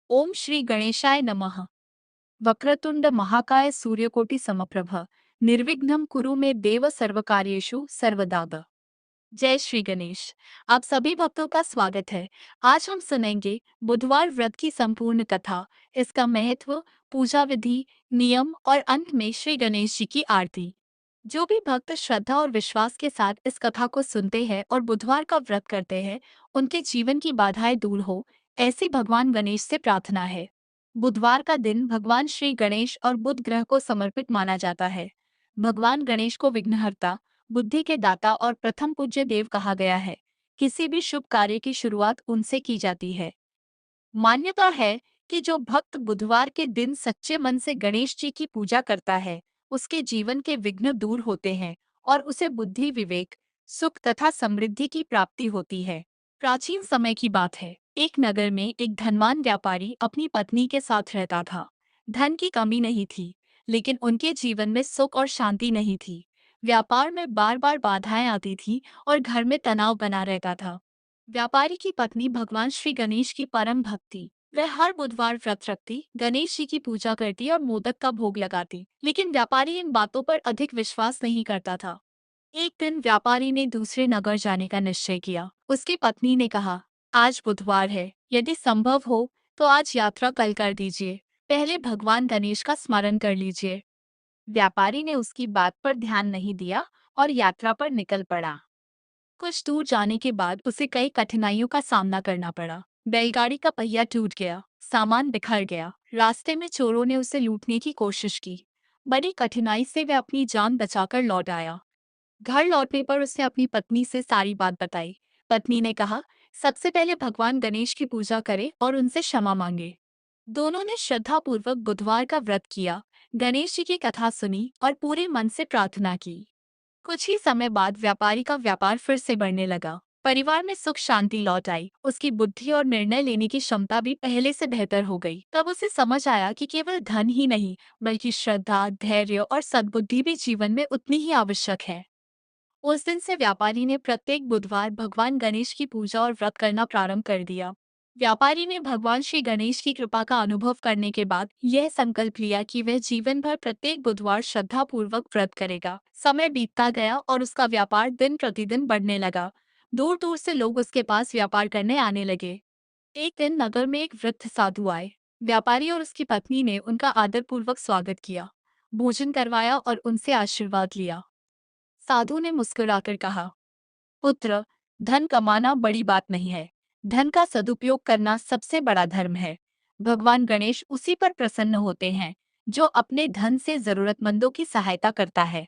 ओम श्री गणेशाय नमः। वक्रतुंड महाकाय सूर्यकोटि समप्रभ निर्विघ्नं कुरु मे देव सर्वकार्येषु सर्वदा। जय श्री गणेश। आप सभी भक्तों का स्वागत है। आज हम सुनेंगे बुधवार व्रत की संपूर्ण कथा, इसका महत्व, पूजा विधि, नियम और अंत में श्री गणेश जी की आरती। जो भी भक्त श्रद्धा और विश्वास के साथ इस कथा को सुनते हैं और बुधवार का व्रत करते हैं, उनके जीवन की बाधाएं दूर हो, ऐसी भगवान गणेश से प्रार्थना है। बुधवार का दिन भगवान श्री गणेश और बुध ग्रह को समर्पित माना जाता है। भगवान गणेश को विघ्नहर्ता, बुद्धि के दाता और प्रथम पूज्य देव कहा गया है। किसी भी शुभ कार्य की शुरुआत उनसे की जाती है। मान्यता है कि जो भक्त बुधवार के दिन सच्चे मन से गणेश जी की पूजा करता है, उसके जीवन के विघ्न दूर होते हैं और उसे बुद्धि, विवेक, सुख तथा समृद्धि की प्राप्ति होती है। प्राचीन समय की बात है। एक नगर में एक धनवान व्यापारी अपनी पत्नी के साथ रहता था। धन की कमी नहीं थी, लेकिन उनके जीवन में सुख और शांति नहीं थी। व्यापार में बार बार बाधाएं आती थी और घर में तनाव बना रहता था। व्यापारी की पत्नी भगवान श्री गणेश की परम भक्ति। वह हर बुधवार व्रत रखती, गणेश जी की पूजा करती और मोदक का भोग लगाती। लेकिन व्यापारी इन बातों पर अधिक विश्वास नहीं करता था। एक दिन व्यापारी ने दूसरे नगर जाने का निश्चय किया। उसकी पत्नी ने कहा, आज बुधवार है, यदि संभव हो तो आज यात्रा कल कर दीजिए। पहले भगवान गणेश का स्मरण कर लीजिए। व्यापारी ने उसकी बात पर ध्यान नहीं दिया और यात्रा पर निकल पड़ा। कुछ दूर जाने के बाद उसे कई कठिनाइयों का सामना करना पड़ा। बैलगाड़ी का पहिया टूट गया, सामान बिखर गया, रास्ते में चोरों ने उसे लूटने की कोशिश की। बड़ी कठिनाई से वह अपनी जान बचाकर लौट आया। घर लौटने पर उसने अपनी पत्नी से सारी बात बताई। पत्नी ने कहा, सबसे पहले भगवान गणेश की पूजा करें और उनसे क्षमा मांगे। दोनों ने श्रद्धापूर्वक बुधवार का व्रत किया, गणेश जी की कथा सुनी और पूरे मन से प्रार्थना की। कुछ ही समय बाद व्यापारी का व्यापार फिर से बढ़ने लगा। परिवार में सुख शांति लौट आई। उसकी बुद्धि और निर्णय लेने की क्षमता भी पहले से बेहतर हो गई। तब उसे समझ आया कि केवल धन ही नहीं, बल्कि श्रद्धा, धैर्य और सद्बुद्धि भी जीवन में उतनी ही आवश्यक है। उस दिन से व्यापारी ने प्रत्येक बुधवार भगवान गणेश की पूजा और व्रत करना प्रारंभ कर दिया। व्यापारी ने भगवान श्री गणेश की कृपा का अनुभव करने के बाद यह संकल्प लिया कि वह जीवन भर प्रत्येक बुधवार श्रद्धापूर्वक व्रत करेगा। समय बीतता गया और उसका व्यापार दिन प्रतिदिन बढ़ने लगा। दूर दूर से लोग उसके पास व्यापार करने आने लगे। एक दिन नगर में एक वृद्ध साधु आए। व्यापारी और उसकी पत्नी ने उनका आदरपूर्वक स्वागत किया, भोजन करवाया और उनसे आशीर्वाद लिया। साधु ने मुस्कुराकर कहा, पुत्र, धन कमाना बड़ी बात नहीं है। धन का सदुपयोग करना सबसे बड़ा धर्म है। भगवान गणेश उसी पर प्रसन्न होते हैं जो अपने धन से जरूरतमंदों की सहायता करता है।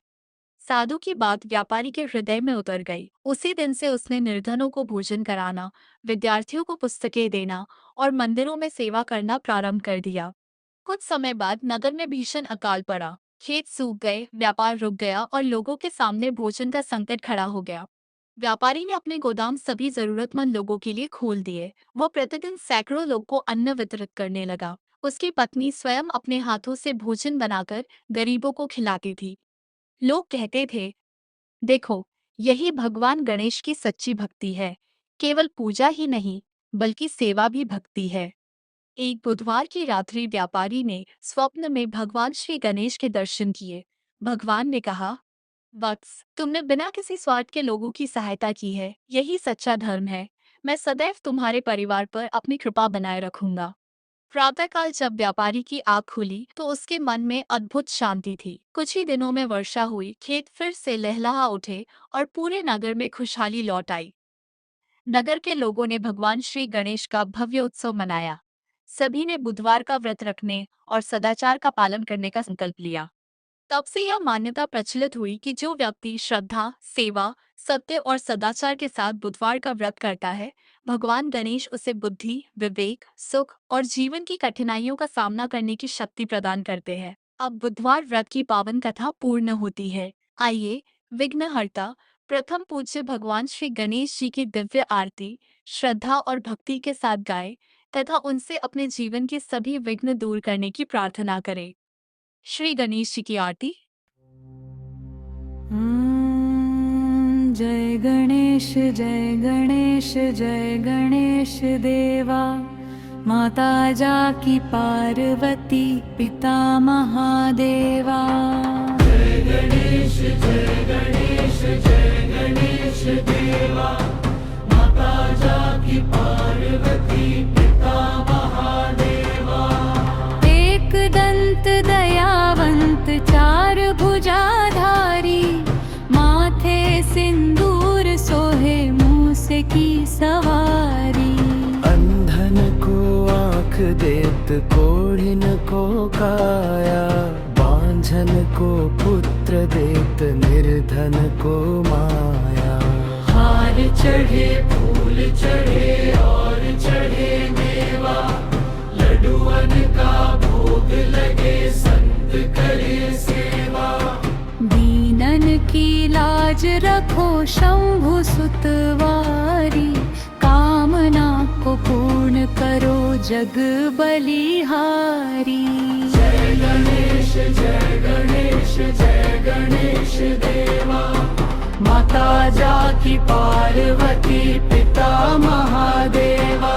साधु की बात व्यापारी के हृदय में उतर गई। उसी दिन से उसने निर्धनों को भोजन कराना, विद्यार्थियों को पुस्तकें देना और मंदिरों में सेवा करना प्रारंभ कर दिया। कुछ समय बाद नगर में भीषण अकाल पड़ा। खेत सूख गए, व्यापार रुक गया और लोगों के सामने भोजन का संकट खड़ा हो गया। व्यापारी ने अपने गोदाम सभी जरूरतमंद लोगों के लिए खोल दिए। वो प्रतिदिन सैकड़ों लोगों को अन्न वितरित करने लगा। उसकी पत्नी स्वयं अपने हाथों से भोजन बनाकर गरीबों को खिलाती थी। लोग कहते थे, देखो, यही भगवान गणेश की सच्ची भक्ति है। केवल पूजा ही नहीं, बल्कि सेवा भी भक्ति है। एक बुधवार की रात्रि व्यापारी ने स्वप्न में भगवान श्री गणेश के दर्शन किए। भगवान ने कहा, वत्स, तुमने बिना किसी स्वार्थ के लोगों की सहायता की है, यही सच्चा धर्म है। मैं सदैव तुम्हारे परिवार पर अपनी कृपा बनाए रखूंगा। प्रातःकाल जब व्यापारी की आंख खुली तो उसके मन में अद्भुत शांति थी। कुछ ही दिनों में वर्षा हुई, खेत फिर से लहलहा उठे और पूरे नगर में खुशहाली लौट आई। नगर के लोगों ने भगवान श्री गणेश का भव्य उत्सव मनाया। सभी ने बुधवार का व्रत रखने और सदाचार का पालन करने का संकल्प लिया। तब से यह मान्यता प्रचलित हुई कि जो व्यक्ति श्रद्धा, सेवा, सत्य और सदाचार के साथ बुधवार का व्रत करता है, भगवान गणेश उसे बुद्धि, विवेक, सुख और जीवन की कठिनाइयों का सामना करने की शक्ति प्रदान करते हैं। अब बुधवार व्रत की पावन कथा पूर्ण होती है। आइए, विघ्नहर्ता, प्रथम पूज्य भगवान श्री गणेश जी की दिव्य आरती श्रद्धा और भक्ति के साथ गाएं तथा उनसे अपने जीवन के सभी विघ्न दूर करने की प्रार्थना करें। श्री गणेश जी की आरती। जय गणेश जय गणेश जय गणेश देवा। माता जाकी पार्वती पिता महादेवा। जय गणेश देवा। माता जाकी पार्वती पिता महादेवा। एक दंत दयावंत चार भुजाधारी, माथे सिंदूर सोहे मूस की सवारी। अंधन को आँख देत कोढ़िन को काया, बांझन को पुत्र देत निर्धन को माया। हार चढ़े फूल चढ़े और चढ़े मेवा, लड्डुअन का भोग लगे संत करे सेवा। दीनन की लाज रखो शंभु सुतवारी, कामना को पूर्ण करो जग बलिहारी। जय गणेश देवा। माता जाकी पार्वती पिता महादेवा।